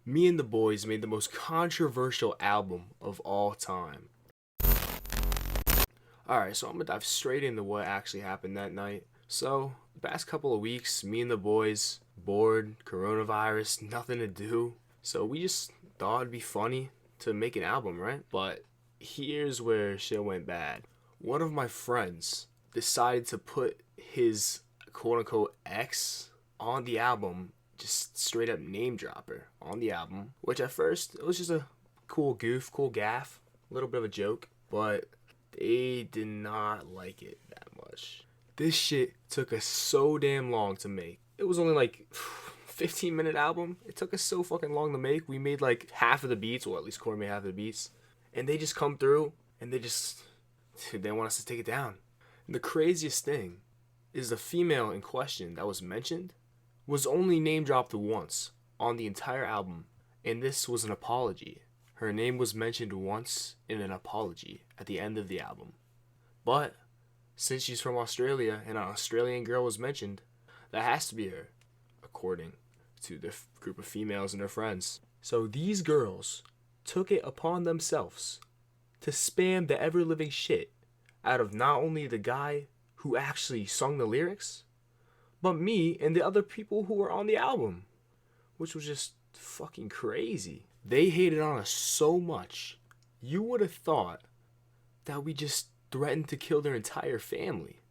Me and the Boys made the most controversial album of all time. Alright, so I'm gonna dive straight into what actually happened that night. So, the past couple of weeks, me and the boys, bored, coronavirus, nothing to do. So we just thought it'd be funny to make an album, right? But here's where shit went bad. One of my friends decided to put his quote unquote ex on the album, just straight up name dropper on the album, which at first it was just a cool goof, cool gaff, a little bit of a joke, but they did not like it that much. This shit took us so damn long to make. It was only like 15-minute album. It took us so fucking long to make. We made like half of the beats, or at least Corey made half of the beats, and they just come through and they want us to take it down. And the craziest thing is the female in question that was mentioned was only name dropped once on the entire album, and this was an apology. Her name was mentioned once in an apology at the end of the album. But since she's from Australia and an Australian girl was mentioned, that has to be her, according to the group of females and their friends. So these girls took it upon themselves to spam the ever-living shit out of not only the guy who actually sung the lyrics, but me and the other people who were on the album, which was just fucking crazy. They hated on us so much, you would have thought that we just threatened to kill their entire family.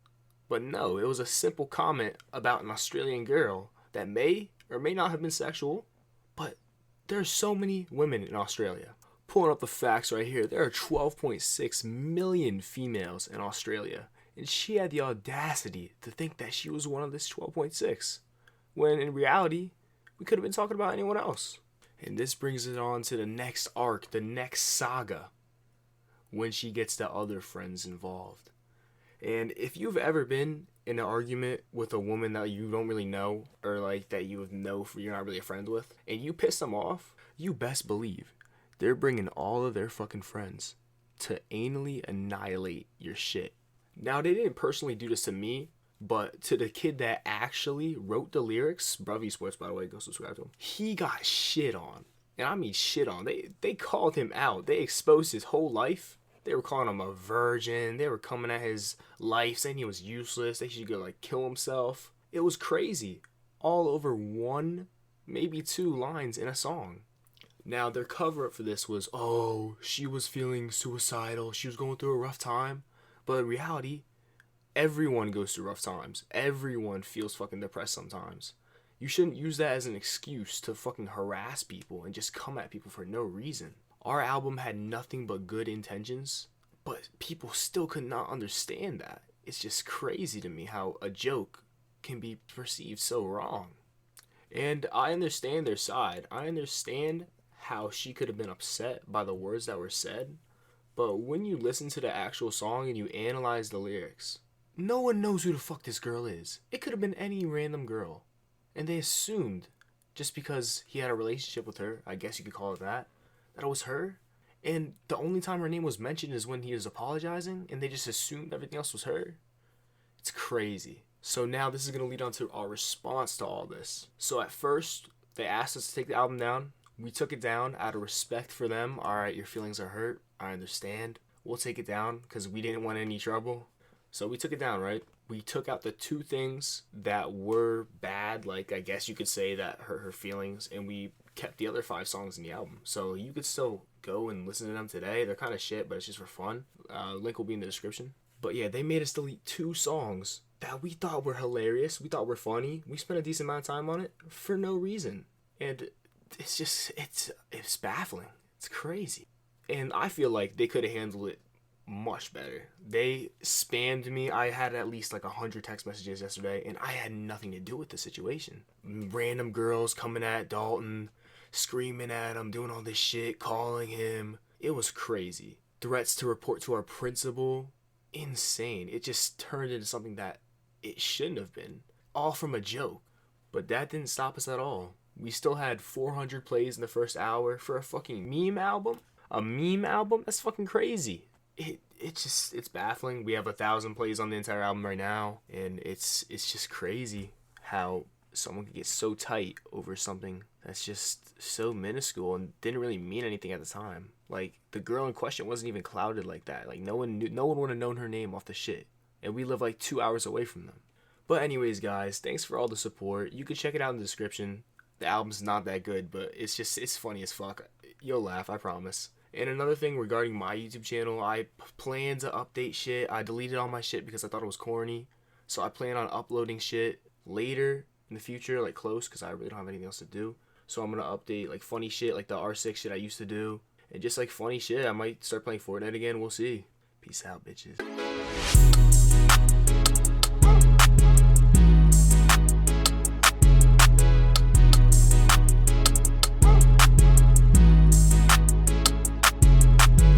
But no, it was a simple comment about an Australian girl that may or may not have been sexual, but there are so many women in Australia. Pulling up the facts right here, there are 12.6 million females in Australia, and she had the audacity to think that she was one of this 12.6, when in reality, we could have been talking about anyone else. And this brings it on to the next arc, the next saga, when she gets the other friends involved. And if you've ever been in an argument with a woman that you don't really know, or like that you know you're not really a friend with, and you piss them off, you best believe they're bringing all of their fucking friends to anally annihilate your shit. Now, they didn't personally do this to me, but to the kid that actually wrote the lyrics, Bruvy Sports, by the way, go subscribe to him. He got shit on. And I mean shit on. They called him out. They exposed his whole life. They were calling him a virgin. They were coming at his life, saying he was useless. They should go like kill himself. It was crazy. All over one, maybe two lines in a song. Now, their cover-up for this was, oh, she was feeling suicidal. She was going through a rough time. But in reality, everyone goes through rough times. Everyone feels fucking depressed sometimes. You shouldn't use that as an excuse to fucking harass people and just come at people for no reason. Our album had nothing but good intentions, but people still could not understand that. It's just crazy to me how a joke can be perceived so wrong. And I understand their side. I understand how she could have been upset by the words that were said, but when you listen to the actual song and you analyze the lyrics, no one knows who the fuck this girl is. It could have been any random girl. And they assumed, just because he had a relationship with her, I guess you could call it that it was her. And the only time her name was mentioned is when he was apologizing, and they just assumed everything else was her. It's crazy. So now this is going to lead on to our response to all this. So at first, they asked us to take the album down. We took it down out of respect for them. Alright, your feelings are hurt. I understand. We'll take it down because we didn't want any trouble. So we took it down, right? We took out the two things that were bad, like I guess you could say that hurt her feelings, and we kept the other 5 songs in the album. So you could still go and listen to them today. They're kind of shit, but it's just for fun. Link will be in the description. But yeah, they made us delete 2 songs that we thought were hilarious. We thought were funny. We spent a decent amount of time on it for no reason. And it's just, it's baffling. It's crazy. And I feel like they could have handled it much better. They spammed me. I had at least like 100 text messages yesterday, and I had nothing to do with the situation. Random girls coming at Dalton, screaming at him, doing all this shit, calling him. It was crazy. Threats to report to our principal. Insane. It just turned into something that it shouldn't have been. All from a joke. But that didn't stop us at all. We still had 400 plays in the first hour for a fucking meme album. A meme album? That's fucking crazy. It's baffling. We have 1,000 plays on the entire album right now, and it's just crazy how someone could get so tight over something that's just so minuscule and didn't really mean anything at the time. Like, the girl in question wasn't even clouded like that. Like, no one would have known her name off the shit. And we live like 2 hours away from them. But anyways, guys, thanks for all the support. You can check it out in the description. The album's not that good, but it's funny as fuck. You'll laugh, I promise. And another thing regarding my YouTube channel, I plan to update shit. I deleted all my shit because I thought it was corny. So I plan on uploading shit later in the future, like close, because I really don't have anything else to do. So I'm going to update like funny shit, like the R6 shit I used to do. And just like funny shit. I might start playing Fortnite again. We'll see. Peace out, bitches.